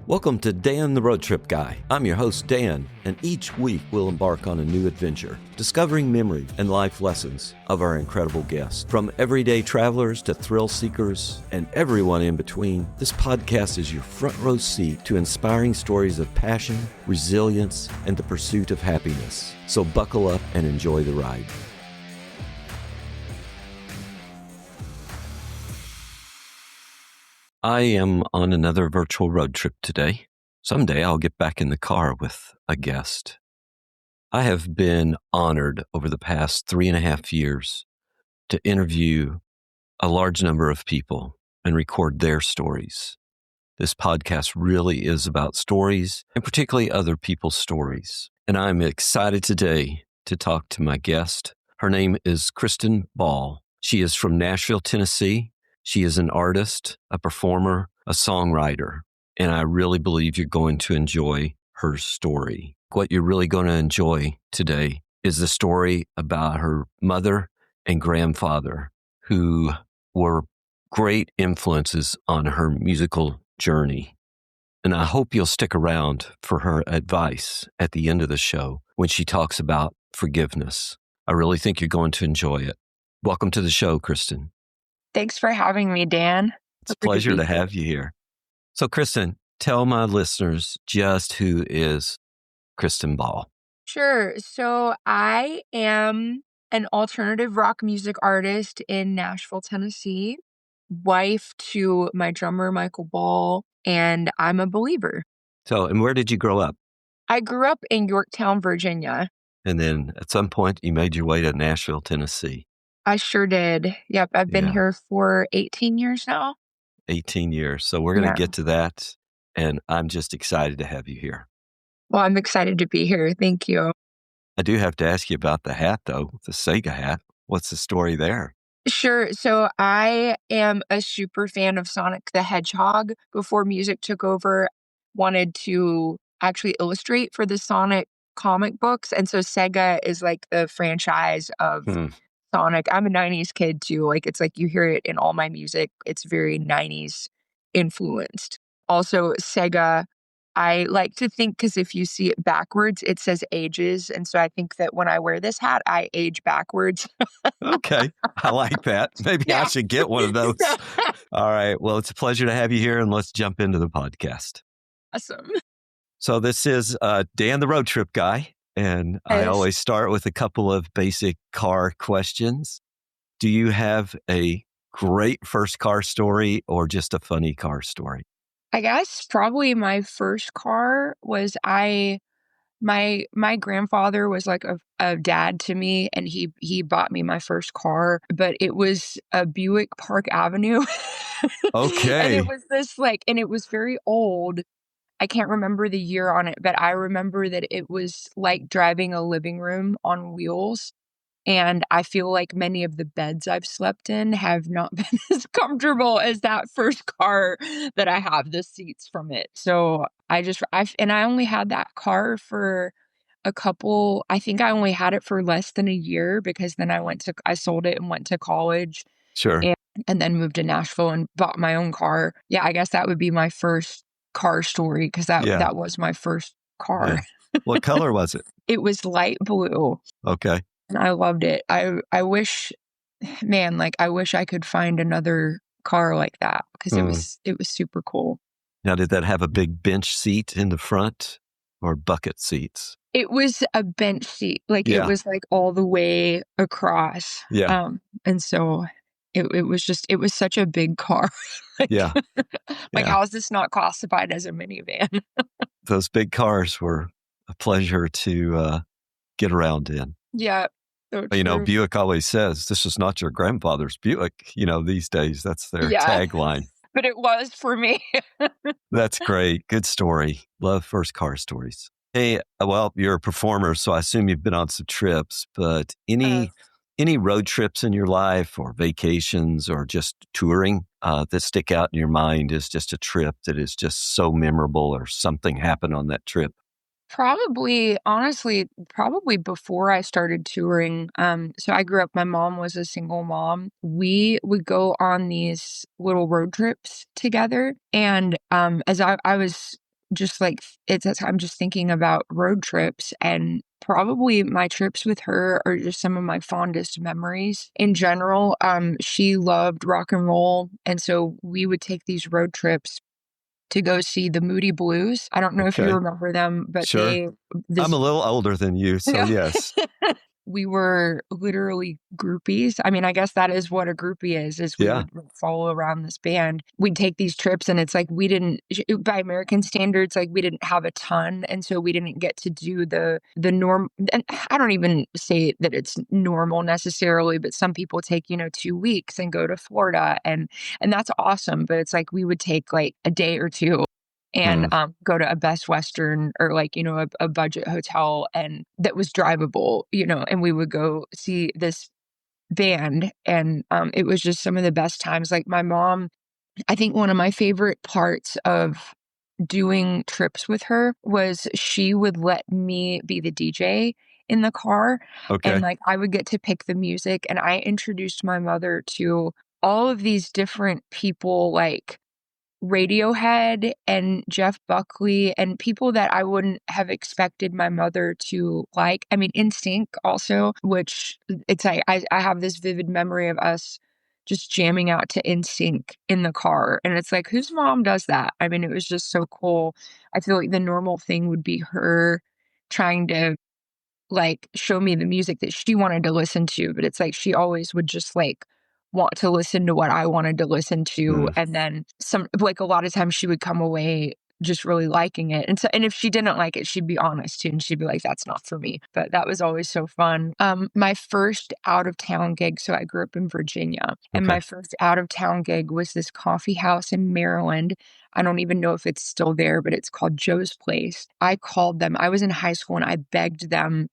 Welcome to Dan the Road Trip Guy. I'm your host, Dan, and each week we'll embark on a new adventure, discovering memory and life lessons of our incredible guests. From everyday travelers to thrill seekers and everyone in between, this podcast is your front row seat to inspiring stories of passion, resilience, and the pursuit of happiness. So buckle up and enjoy the ride. I am on another virtual road trip today. Someday I'll get back in the car with a guest. I have been honored over the past 3.5 years to interview a large number of people and record their stories. This podcast really is about stories, and particularly other people's stories. And I'm excited today to talk to my guest. Her name is Christen Ball. She is from Nashville, Tennessee. She is an artist, a performer, a songwriter, and I really believe you're going to enjoy her story. What you're really going to enjoy today is the story about her mother and grandfather, who were great influences on her musical journey. And I hope you'll stick around for her advice at the end of the show when she talks about forgiveness. I really think you're going to enjoy it. Welcome to the show, Christen. Thanks for having me, Dan. It's a pleasure to have you here. So, Christen, tell my listeners just who is Christen Ball. Sure. So I am an alternative rock music artist in Nashville, Tennessee, wife to my drummer, Michael Ball, and I'm a believer. So, and where did you grow up? I grew up in Yorktown, Virginia. And then at some point you made your way to Nashville, Tennessee. I sure did. Yep. I've been here for 18 years now. 18 years. So we're going to get to that. And I'm just excited to have you here. Well, I'm excited to be here. Thank you. I do have to ask you about the hat, though, the Sega hat. What's the story there? Sure. So I am a super fan of Sonic the Hedgehog. Before music took over, wanted to actually illustrate for the Sonic comic books. And so Sega is like the franchise of Sonic. I'm a 90s kid too. It's like you hear it in all my music. It's very 90s influenced. Also, Sega, I like to think, because if you see it backwards, it says ages. And so I think that when I wear this hat, I age backwards. Okay. I like that. Maybe I should get one of those. All right. Well, it's a pleasure to have you here, and let's jump into the podcast. Awesome. So this is Dan the Road Trip Guy. And I always start with a couple of basic car questions. Do you have a great first car story or just a funny car story? I guess probably my first car was my grandfather was like a dad to me, and he bought me my first car, but it was a Buick Park Avenue. Okay. And it was and it was very old. I can't remember the year on it, but I remember that it was like driving a living room on wheels. And I feel like many of the beds I've slept in have not been as comfortable as that first car that I have the seats from it. So I only had that car for I think I only had it for less than a year, because then I sold it and went to college. Sure. And then moved to Nashville and bought my own car. Yeah, I guess that would be my first car story, because that was my first car. Yeah. What color was it? It was light blue. Okay. And I loved it. I wish I could find another car like that, because it was super cool. Now, did that have a big bench seat in the front or bucket seats? It was a bench seat. It was like all the way across. Yeah. And so it was such a big car. How is this not classified as a minivan? Those big cars were a pleasure to get around in. Yeah. So Buick always says, this is not your grandfather's Buick. These days, that's their tagline. But it was for me. That's great. Good story. Love first car stories. Hey, well, you're a performer, so I assume you've been on some trips, but any road trips in your life or vacations or just touring that stick out in your mind as just a trip that is just so memorable, or something happened on that trip? Honestly, before I started touring. So I grew up, my mom was a single mom. We would go on these little road trips together. And as I was just like I'm just thinking about road trips, and probably my trips with her are just some of my fondest memories. In general, she loved rock and roll, and so we would take these road trips to go see the Moody Blues. I don't know if you Okay. remember them, but Sure. I'm a little older than you, so yes. we were literally groupies. I mean, I guess that is what a groupie is we Yeah. would follow around this band. We'd take these trips, and it's like we didn't, by American standards, like we didn't have a ton, and so we didn't get to do the norm. And I don't even say that it's normal necessarily, but some people take 2 weeks and go to Florida, and that's awesome. But it's like we would take like a day or two and Hmm. go to a Best Western or like a budget hotel, and that was drivable, and we would go see this band, and it was just some of the best times. Like my mom, I think one of my favorite parts of doing trips with her was she would let me be the DJ in the car, and Okay. like I would get to pick the music, and I introduced my mother to all of these different people, like Radiohead and Jeff Buckley and people that I wouldn't have expected my mother to like. I mean, NSYNC also, which it's like I have this vivid memory of us just jamming out to NSYNC in the car. And it's like, whose mom does that? I mean, it was just so cool. I feel like the normal thing would be her trying to like show me the music that she wanted to listen to, but it's like she always would just like want to listen to what I wanted to listen to, Hmm. and then some, like a lot of times she would come away just really liking it. And so, and if she didn't like it, she'd be honest too, and she'd be like, that's not for me. But that was always so fun. My first out of town gig, so I grew up in Virginia, and Okay. my first out of town gig was this coffee house in Maryland. I don't even know if it's still there, but it's called Joe's Place. I called them. I was in high school and I begged them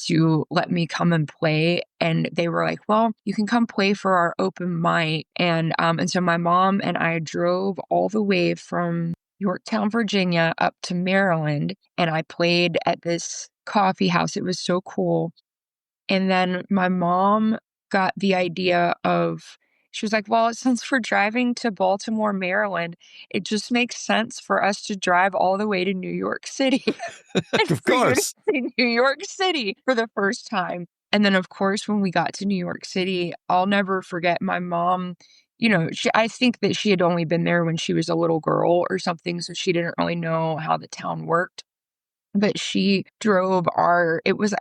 to let me come and play, and they were like, well, you can come play for our open mic. And so my mom and I drove all the way from Yorktown, Virginia up to Maryland, and I played at this coffee house. It was so cool. And then my mom got the idea of, she was like, well, since we're driving to Baltimore, Maryland, it just makes sense for us to drive all the way to New York City and Of for you to course. see New York City for the first time. And then, of course, when we got to New York City, I'll never forget my mom. I think that she had only been there when she was a little girl or something, so she didn't really know how the town worked. But she drove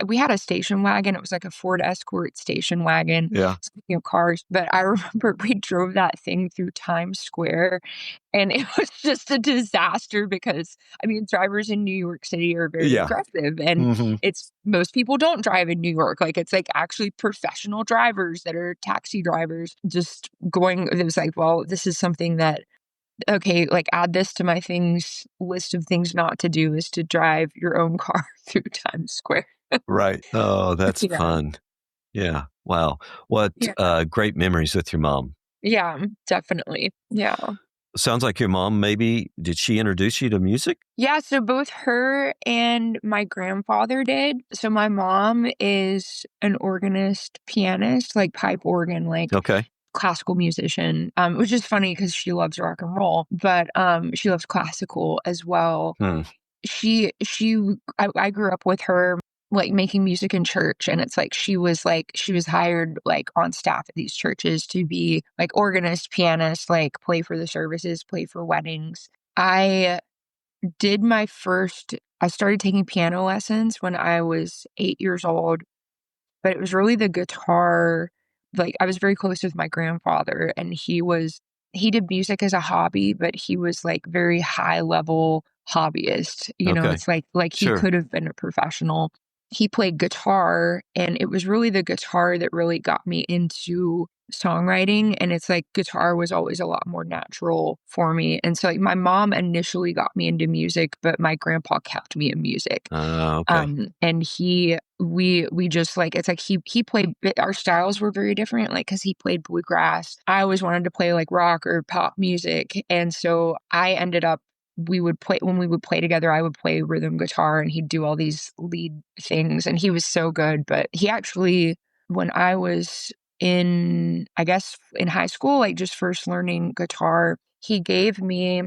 we had a station wagon. It was like a Ford Escort station wagon, Yeah. speaking of cars. But I remember we drove that thing through Times Square, and it was just a disaster because, I mean, drivers in New York City are very Yeah. aggressive, and Hmm. most people don't drive in New York. Like, it's like actually professional drivers that are taxi drivers just going. It was like, well, this is something that, okay, like add this to my things list of things not to do, is to drive your own car through Times Square. Right. Oh, that's Yeah. fun. Yeah. Wow. What Yeah. great memories with your mom. Yeah, definitely. Yeah. Sounds like your mom, maybe, did she introduce you to music? Yeah, so both her and my grandfather did. So my mom is an organist, pianist, like pipe organ, like Okay. classical musician, which is funny because she loves rock and roll, but she loves classical as well. Hmm. I grew up with her like making music in church, and it's like she was hired like on staff at these churches to be like organist, pianist, like play for the services, play for weddings. I I started taking piano lessons when I was 8 years old, but it was really the guitar. Like, I was very close with my grandfather, and he did music as a hobby, but he was like very high level hobbyist. Okay. It's like he Sure. could have been a professional. He played guitar, and it was really the guitar that really got me into songwriting. And it's like guitar was always a lot more natural for me. And so like my mom initially got me into music, but my grandpa kept me in music. Okay. And we just like, it's like he played, our styles were very different, like because he played bluegrass. I always wanted to play like rock or pop music, and so I ended up, we would play, when we would play together, I would play rhythm guitar and he'd do all these lead things, and he was so good. But he actually, when I was I guess in high school, like just first learning guitar, he gave me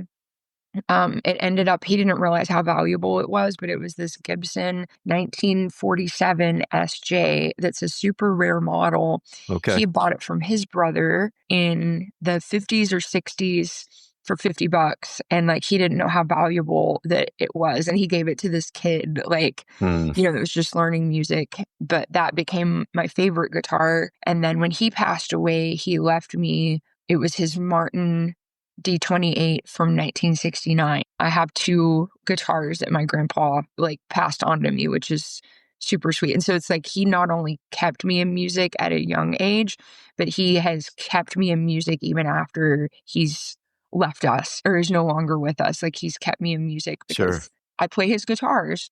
It ended up, he didn't realize how valuable it was, but it was this Gibson 1947 SJ that's a super rare model. Okay. He bought it from his brother in the 50s or 60s for $50, and like he didn't know how valuable that it was, and he gave it to this kid, like, Hmm. that was just learning music. But that became my favorite guitar. And then when he passed away, he left me, it was his Martin D28 from 1969. I have two guitars that my grandpa like passed on to me, which is super sweet. And so it's like he not only kept me in music at a young age, but he has kept me in music even after he's left us or is no longer with us. Like he's kept me in music Sure. because I play his guitars.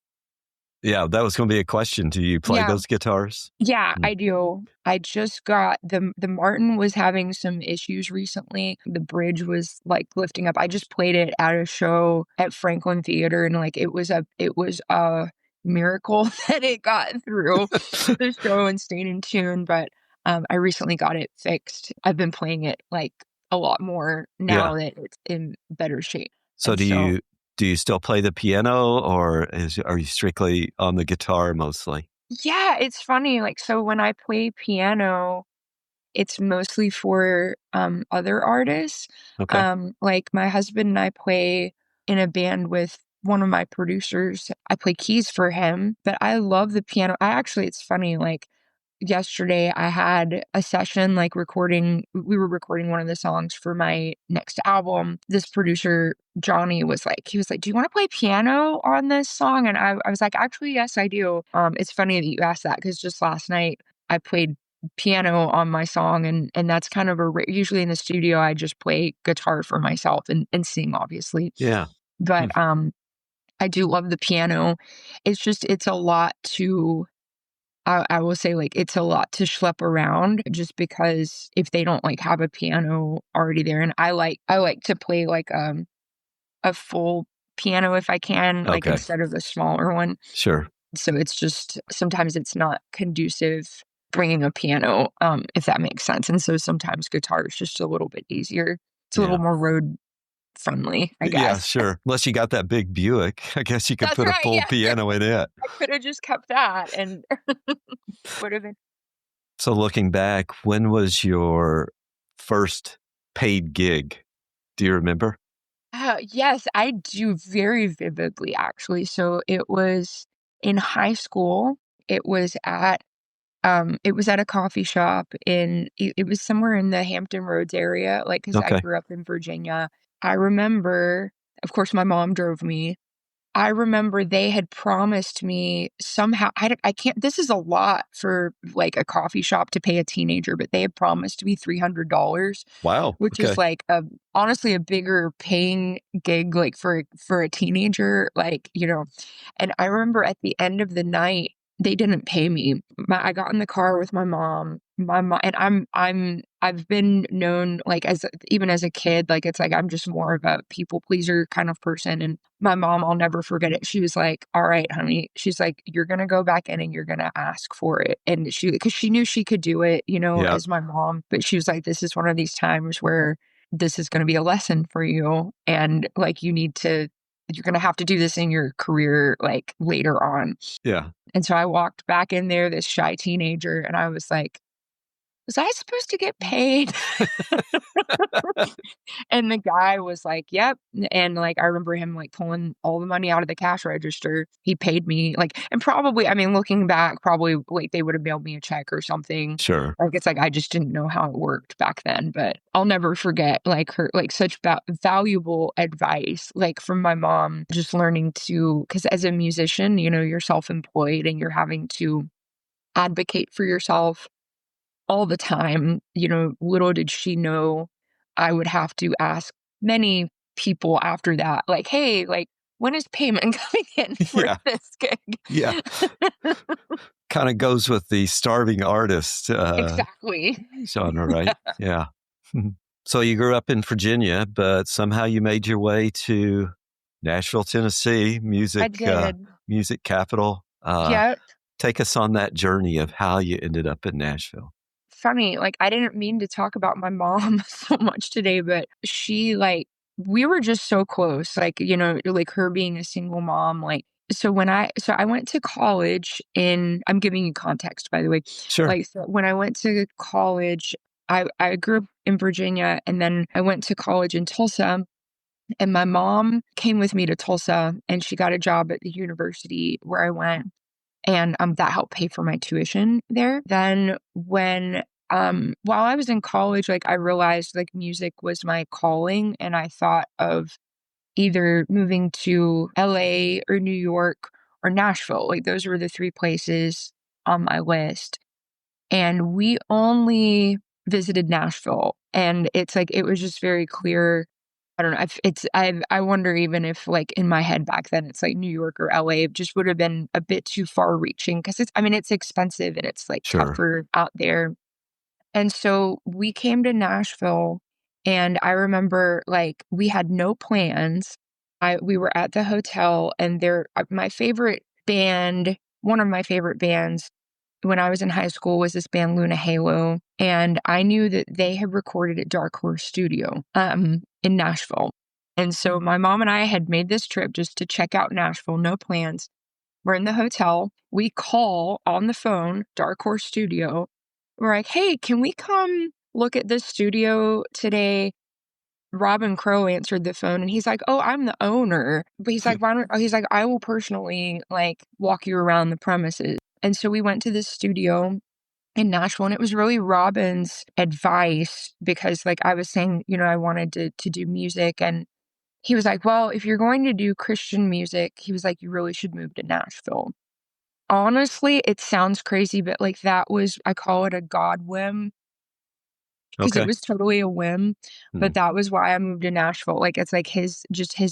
Yeah, that was going to be a question. Do you play Yeah. those guitars? Yeah, Mm. I do. I just got the Martin was having some issues recently. The bridge was like lifting up. I just played it at a show at Franklin Theater, and like it was a miracle that it got through the show and stayed in tune. But I recently got it fixed. I've been playing it like a lot more Yeah. now that it's in better shape. So And so do you still play the piano, or are you strictly on the guitar mostly? yeah, it's funny. Like so when I play piano, it's mostly for, other artists. Okay. Like, my husband and I play in a band with one of my producers. I play keys for him, but I love the piano. It's funny, like, yesterday I had a session, like, we were recording one of the songs for my next album. This producer, Johnny, he was like, "Do you wanna play piano on this song?" And I was like, "Actually, yes, I do." It's funny that you asked that because just last night I played piano on my song, and that's kind of usually in the studio, I just play guitar for myself and sing, obviously. Yeah. Hmm. But, I do love the piano. It's a lot to I will say, like, it's a lot to schlep around just because if they don't, like, have a piano already there, and I like to play, like, a full piano if I can, like, Okay. instead of a smaller one. Sure. So it's just sometimes it's not conducive bringing a piano, if that makes sense, and so sometimes guitar is just a little bit easier. It's a little Yeah. more road friendly, I Yeah, guess. sure. Unless you got that big Buick, I guess you could That's put a right, full yeah. piano in it. I coulda just kept that and would've been. So looking back, when was your first paid gig? Do you remember? Yes, I do very vividly, actually. So it was in high school. It was at it was at a coffee shop it was somewhere in the Hampton Roads area, like because I Okay. grew up in Virginia. I remember, of course, my mom drove me. I remember they had promised me somehow I can't this is a lot for, like, a coffee shop to pay a teenager, but they had promised me $300, Wow. which is, Okay. like, honestly, a bigger paying gig, like, for a teenager, like, and I remember at the end of the night, they didn't pay me. I got in the car with my mom. My mom and I've been known, like, as even as a kid, like, it's like I'm just more of a people pleaser kind of person, and my mom, I'll never forget it. She was like, "All right, honey." She's like, "You're gonna go back in and you're gonna ask for it." And because she knew she could do it, Yeah. as my mom, but she was like, "This is one of these times where this is gonna be a lesson for you, and, like, you're gonna have to do this in your career, like, later on." Yeah. And so I walked back in there, this shy teenager, and I was like, "Was I supposed to get paid?" And the guy was like, "Yep." And, like, I remember him, like, pulling all the money out of the cash register. He paid me, like, and probably, I mean, looking back, probably, like, they would have mailed me a check or something. Sure. Like, it's like I just didn't know how it worked back then, but I'll never forget, like, her like, such valuable advice, like, from my mom, just learning to, because as a musician, you're self-employed and you're having to advocate for yourself all the time. Little did she know I would have to ask many people after that, like, "Hey, like, when is payment coming in for Yeah. this gig?" Yeah. Kind of goes with the starving artist Exactly. genre, right? Yeah. So you grew up in Virginia, but somehow you made your way to Nashville, Tennessee, I did. music capital. Yep. Take us on that journey of how you ended up in Nashville. Funny, like, I didn't mean to talk about my mom so much today, but she, like, we were just so close, like, like her being a single mom, like, so I went to college I'm giving you context, by the way. Sure. Like, so when I went to college, I grew up in Virginia, and then I went to college in Tulsa, and my mom came with me to Tulsa, and she got a job at the university where I went, and that helped pay for my tuition there. Then while I was in college, like, I realized like music was my calling, and I thought of either moving to LA or New York or Nashville. Like, those were the three places on my list. And we only visited Nashville. And it's like, it was just very clear. I don't know. I wonder even if, like, in my head back then, it's like New York or LA just would have been a bit too far reaching, because I mean, it's expensive and it's like Sure. tougher out there. And so we came to Nashville, and I remember, like, we had no plans. We were at the hotel, and my favorite band, one of my favorite bands when I was in high school, was this band Luna Halo, and I knew that they had recorded at Dark Horse Studio in Nashville. And so my mom and I had made this trip just to check out Nashville, no plans. We're in the hotel. We call on the phone, Dark Horse Studio. We're like, hey, can we come look at this studio today? Robin Crow answered the phone, and he's like, oh, I'm the owner. But he's like, he's like, I will personally, like, walk you around the premises. And so we went to this studio in Nashville, and it was really Robin's advice, because, like, I was saying, I wanted to do music, and he was like, well, if you're going to do Christian music, he was like, you really should move to Nashville. Honestly, it sounds crazy, but, like, I call it a God whim, because it Okay. was totally a whim, but Mm. that was why I moved to Nashville. Like, it's like his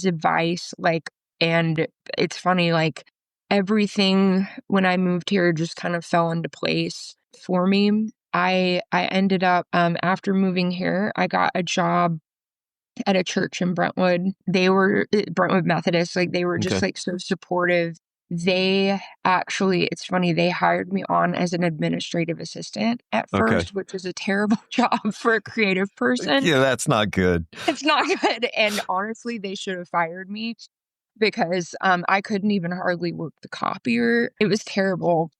advice, like, and it's funny, like, everything when I moved here just kind of fell into place for me. I ended up, after moving here, I got a job at a church in Brentwood. They were Brentwood Methodist, like, they were just, Okay. like, so supportive. It's funny, they hired me on as an administrative assistant at Okay. first, which is a terrible job for a creative person. Yeah, that's not good. It's not good, and honestly, they should have fired me, because I couldn't even hardly work the copier. It was terrible.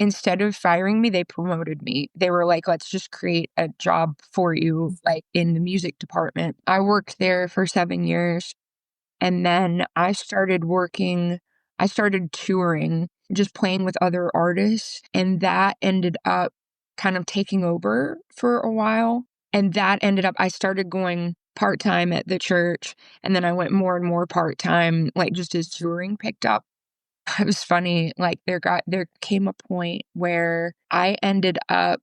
Instead of firing me, they promoted me. They were like, let's just create a job for you, like, in the music department. I worked there for 7 years. And then I started touring, just playing with other artists, and that ended up kind of taking over for a while. And I started going part-time at the church, and then I went more and more part-time, like, just as touring picked up. It was funny, like, there came a point where I ended up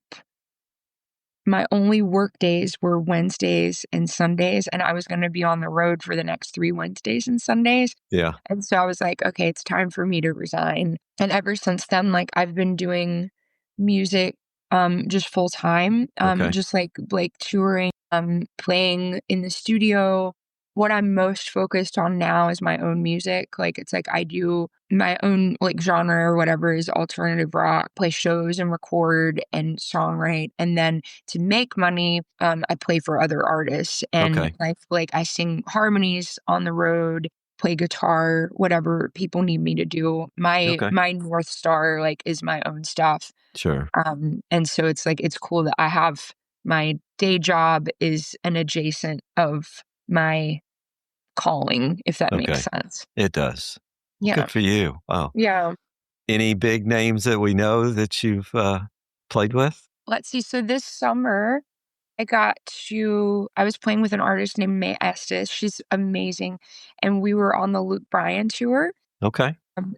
my only work days were Wednesdays and Sundays, and I was gonna be on the road for the next 3 Wednesdays and Sundays. Yeah. And so I was like, "Okay, it's time for me to resign." And ever since then, like, I've been doing music, just full time, Okay. just like touring, playing in the studio. What I'm most focused on now is my own music. Like, it's like I do my own, like, genre or whatever is alternative rock, play shows and record and songwrite. And then to make money, I play for other artists, and Okay. like I sing harmonies on the road, play guitar, whatever people need me to do. Okay. My North Star, like, is my own stuff. Sure. And so it's like, it's cool that I have my day job is an adjacent of my calling, if that makes Okay. sense. It does. Yeah. Good for you. Wow. Yeah. Any big names that we know that you've played with? Let's see. So this summer, I was playing with an artist named May Estes. She's amazing. And we were on the Luke Bryan tour. Okay.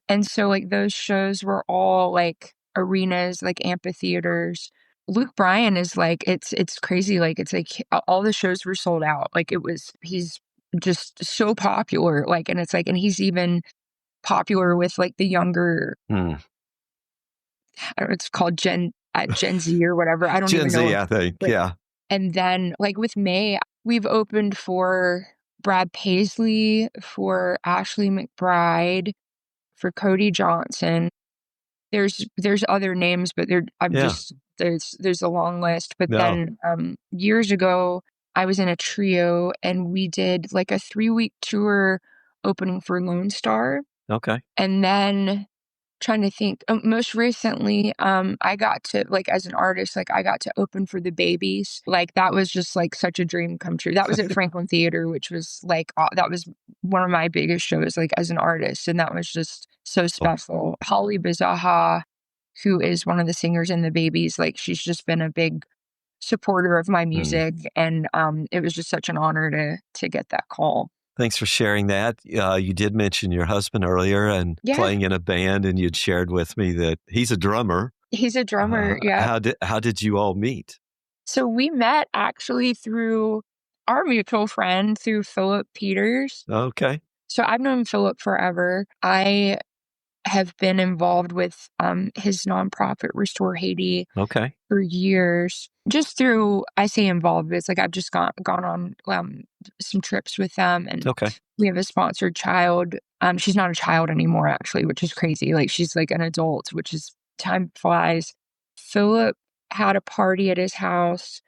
And so, like, those shows were all like arenas, like amphitheaters. Luke Bryan is like, it's crazy. Like, it's like all the shows were sold out. Like, he's just so popular. Like, and it's like, and he's even popular with, like, the younger, Hmm. I don't know, it's called Gen Z or whatever. I don't Gen even know. Z, I think. But Yeah. and then, like, with May, we've opened for Brad Paisley, for Ashley McBride, for Cody Johnson. There's other names, but Yeah. there's a long list. But No. then, years ago, I was in a trio, and we did like a 3-week tour opening for Lone Star. Okay. And then trying to think, most recently, I got to, like, as an artist, like, I got to open for the Babies. Like, that was just like such a dream come true. That was at Franklin Theater, which was like, that was one of my biggest shows, like, as an artist. And that was just so Oh, special. Holly Bazaha, who is one of the singers in the Babies, like, she's just been a big supporter of my mm. music. And it was just such an honor to get that call. Thanks for sharing that. You did mention your husband earlier and Yeah, playing in a band, and you'd shared with me that he's a drummer. he's a drummer. Yeah. How did you all meet? So we met actually through our mutual friend, through Philip Peters. Okay. So I've known Philip forever. I have been involved with his nonprofit Restore Haiti Okay. for years. Just through, I say involved, it's like I've just gone on some trips with them, and Okay. we have a sponsored child. She's not a child anymore, actually, which is crazy. Like, she's like an adult, which is, time flies. Philip had a party at his house.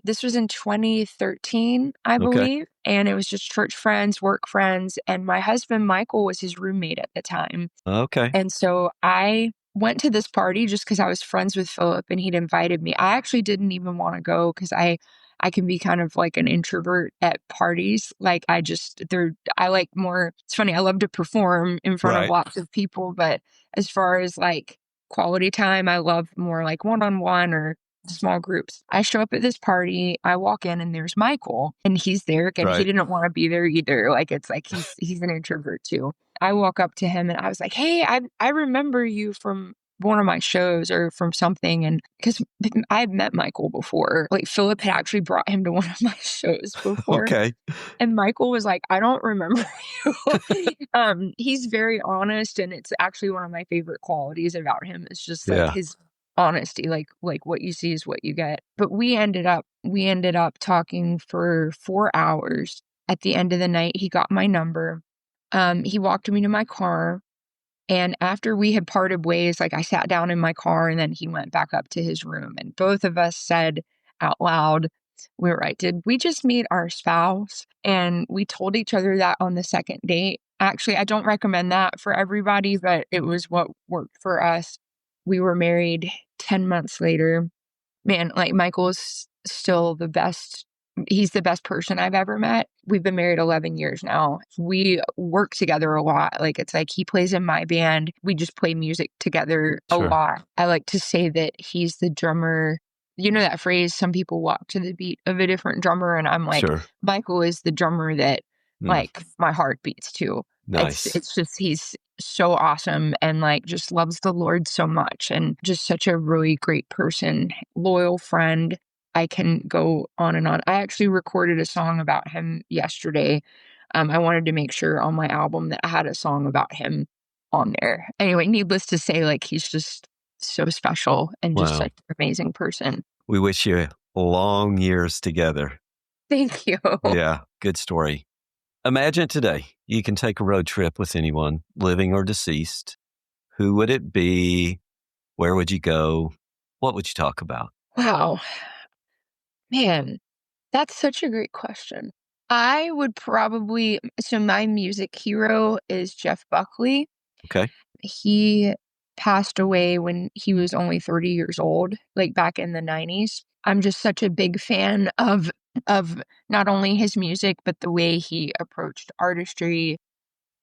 This was in 2013, I Okay. believe, and it was just church friends, work friends, and my husband, Michael, was his roommate at the time. Okay. And so I went to this party just because I was friends with Philip and he'd invited me. I actually didn't even wanna go because I can be kind of like an introvert at parties. Like, I like more, it's funny, I love to perform in front of Right. lots of people, but as far as like quality time, I love more like one-on-one or small groups. I show up at this party, I walk in and there's Michael, and he's there and he Right. didn't want to be there either. Like, it's like he's an introvert too. I walk up to him and I was like, "Hey, I remember you from one of my shows or from something." And because I had met Michael before, like Philip had actually brought him to one of my shows before. Okay. And Michael was like, "I don't remember you." He's very honest, and it's actually one of my favorite qualities about him. It's just like Yeah. his honesty, like what you see is what you get. But we ended up talking for 4 hours. At the end of the night, he got my number. He walked me to my car, and after we had parted ways, like, I sat down in my car, and then he went back up to his room, and both of us said out loud, we were like, "Did we just meet our spouse?" And we told each other that on the second date. Actually, I don't recommend that for everybody, but it was what worked for us. We were married 10 months later. Man, like, Michael's still the best. He's the best person I've ever met. We've been married 11 years now. We work together a lot. Like, it's like he plays in my band. We just play music together a Sure. lot. I like to say that he's the drummer. You know that phrase, some people walk to the beat of a different drummer, and I'm like, Sure. Michael is the drummer that, Mm. like, my heart beats to. It's Nice. it's just, he's so awesome and like just loves the Lord so much and just such a really great person, loyal friend. I can go on and on. I actually recorded a song about him yesterday. I wanted to make sure on my album that I had a song about him on there. Anyway, needless to say, like, he's just so special and just Wow. such an amazing person. We wish you long years together. Thank you. Yeah. Good story. Imagine today you can take a road trip with anyone, living or deceased. Who would it be? Where would you go? What would you talk about? Wow. Man, that's such a great question. I would probably, so my music hero is Jeff Buckley. Okay. He passed away when he was only 30 years old, like back in the 90s. I'm just such a big fan of not only his music, but the way he approached artistry.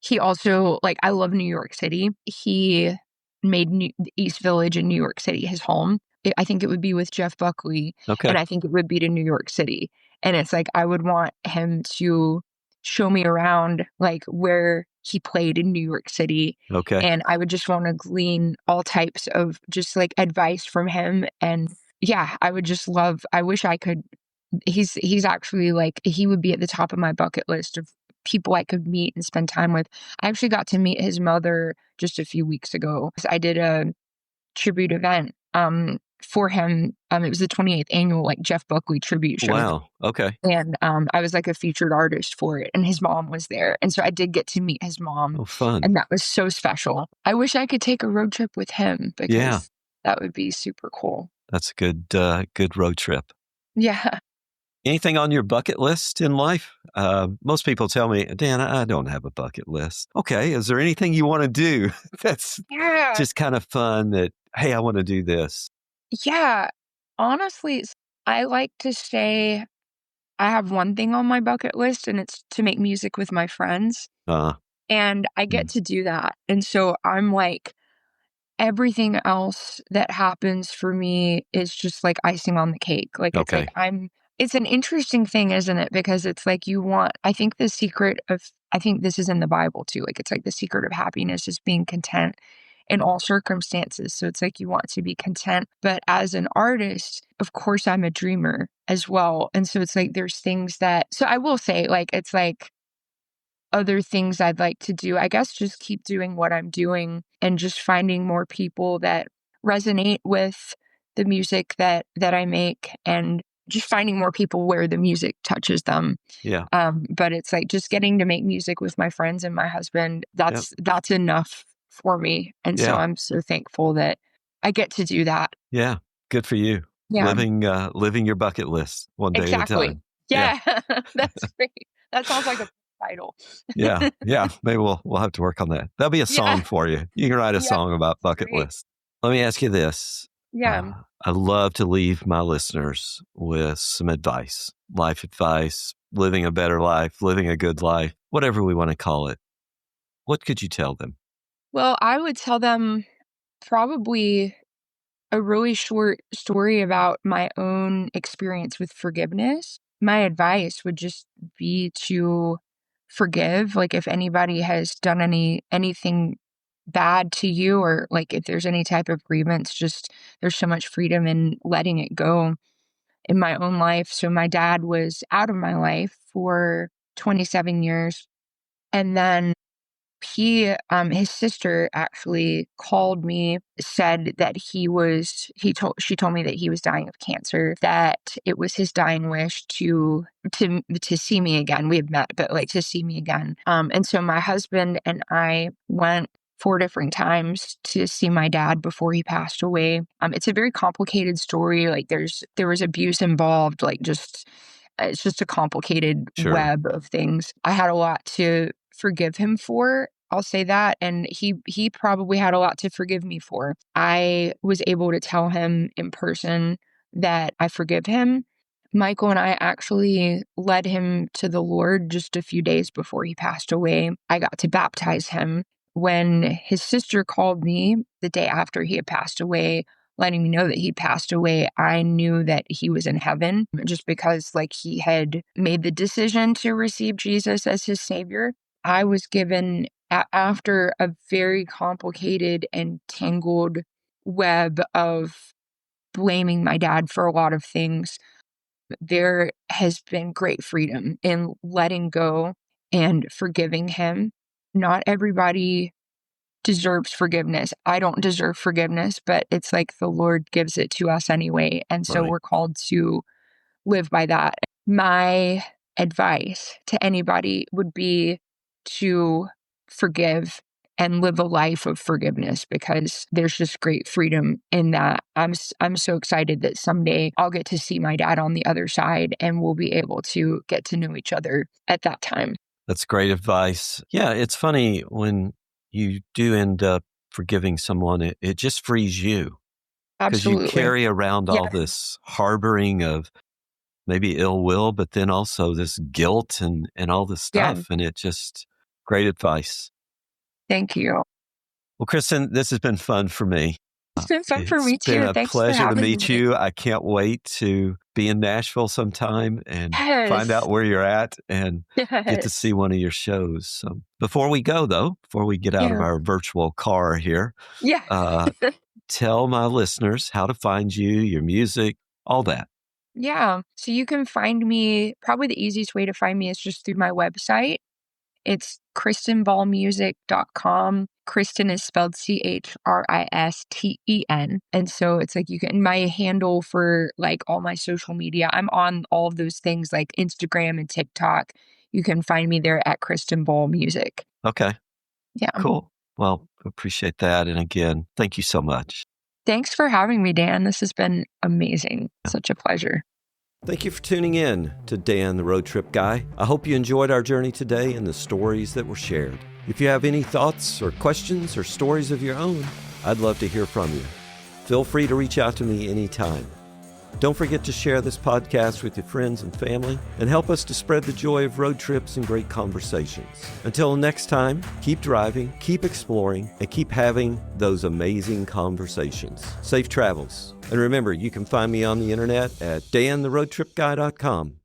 He also, like, I love New York City. He made the East Village in New York City his home. I think it would be with Jeff Buckley, and Okay. I think it would be to New York City. And it's like, I would want him to show me around, like, where he played in New York City. Okay. And I would just want to glean all types of just like advice from him. And yeah, I would just love, I wish I could. He's actually, like, he would be at the top of my bucket list of people I could meet and spend time with. I actually got to meet his mother just a few weeks ago. I did a tribute event for him. It was the 28th annual, like, Jeff Buckley tribute show. Wow. Okay. And I was like a featured artist for it, and his mom was there. And so I did get to meet his mom, Oh, fun. and that was so special. I wish I could take a road trip with him Yeah. because that would be super cool. That's a good road trip. Yeah. Anything on your bucket list in life? Most people tell me, Dan, I don't have a bucket list. Okay, is there anything you want to do that's Yeah. just kind of fun that, hey, I want to do this? Yeah. Honestly, I like to say I have one thing on my bucket list, and it's to make music with my friends, Uh, and I get mm, to do that. And so I'm like, everything else that happens for me is just like icing on the cake. Like it's like okay. it's an interesting thing, isn't it? Because it's like I think the secret of I think this is in the Bible too. Like it's like the secret of happiness is being content in all circumstances. So it's like you want to be content. But as an artist, of course I'm a dreamer as well. And so it's like there's things that so I will say like it's like other things I'd like to do, I guess just keep doing what I'm doing and just finding more people that resonate with the music that I make and just finding more people where the music touches them. Yeah. But it's like just getting to make music with my friends and my husband, Yep. that's enough for me. And so Yeah. I'm so thankful that I get to do that. Yeah. Good for you. Yeah, Living your bucket list one day at a exactly. time. Yeah. Yeah, that's great. That sounds like a title. Yeah. Yeah. Maybe we'll have to work on that. That'll be a Yeah, song for you. You can write a yeah, song about bucket great. lists. Let me ask you this. Yeah. I love to leave my listeners with some advice, life advice, living a better life, living a good life, whatever we want to call it. What could you tell them? Well, I would tell them probably a really short story about my own experience with forgiveness. My advice would just be to forgive. Like if anybody has done anything bad to you or like if there's any type of grievance, just there's so much freedom in letting it go in my own life. So my dad was out of my life for 27 years. And then his sister actually called me, said that she told me that he was dying of cancer, that it was his dying wish to see me again. We had met, but like to see me again. And so my husband and I went 4 different times to see my dad before he passed away. It's a very complicated story. Like there was abuse involved, like just it's just a complicated Sure. web of things. I had a lot to forgive him for. I'll say that. And he probably had a lot to forgive me for. I was able to tell him in person that I forgive him. Michael and I actually led him to the Lord just a few days before he passed away. I got to baptize him. When his sister called me the day after he had passed away, letting me know that he passed away, I knew that he was in heaven just because like he had made the decision to receive Jesus as his savior. I was given after a very complicated and tangled web of blaming my dad for a lot of things. There has been great freedom in letting go and forgiving him. Not everybody deserves forgiveness. I don't deserve forgiveness, but it's like the Lord gives it to us anyway. And so Right. we're called to live by that. My advice to anybody would be to forgive and live a life of forgiveness because there's just great freedom in that. I'm so excited that someday I'll get to see my dad on the other side and we'll be able to get to know each other at that time. That's great advice. Yeah. It's funny when you do end up forgiving someone, it just frees you because you Absolutely. carry around all Yeah. this harboring of maybe ill will, but then also this guilt and all this Yeah. stuff. And it just great advice. Thank you. Well, Kristen, this has been fun for me. It's been fun for It's me been too. a Thanks for pleasure to having meet me. you. I can't wait to be in Nashville sometime and find Yes. out where you're at and get to Yes. see one of your shows. So before we go, though, before we get out of Yeah. our virtual car here, Yeah. uh, tell my listeners how to find you, your music, all that. Yeah. So you can find me, probably the easiest way to find me is just through my website. It's christenballmusic.com. Kristen is spelled Christen. And so it's like you can, my handle for like all my social media, I'm on all of those things like Instagram and TikTok. You can find me there at Christen Ball Music. Okay, Yeah. cool. Well, appreciate that. And again, thank you so much. Thanks for having me, Dan. This has been amazing. Such a pleasure. Thank you for tuning in to Dan the Road Trip Guy. I hope you enjoyed our journey today and the stories that were shared. If you have any thoughts or questions or stories of your own, I'd love to hear from you. Feel free to reach out to me anytime. Don't forget to share this podcast with your friends and family and help us to spread the joy of road trips and great conversations. Until next time, keep driving, keep exploring, and keep having those amazing conversations. Safe travels. And remember, you can find me on the internet at dantheroadtripguy.com.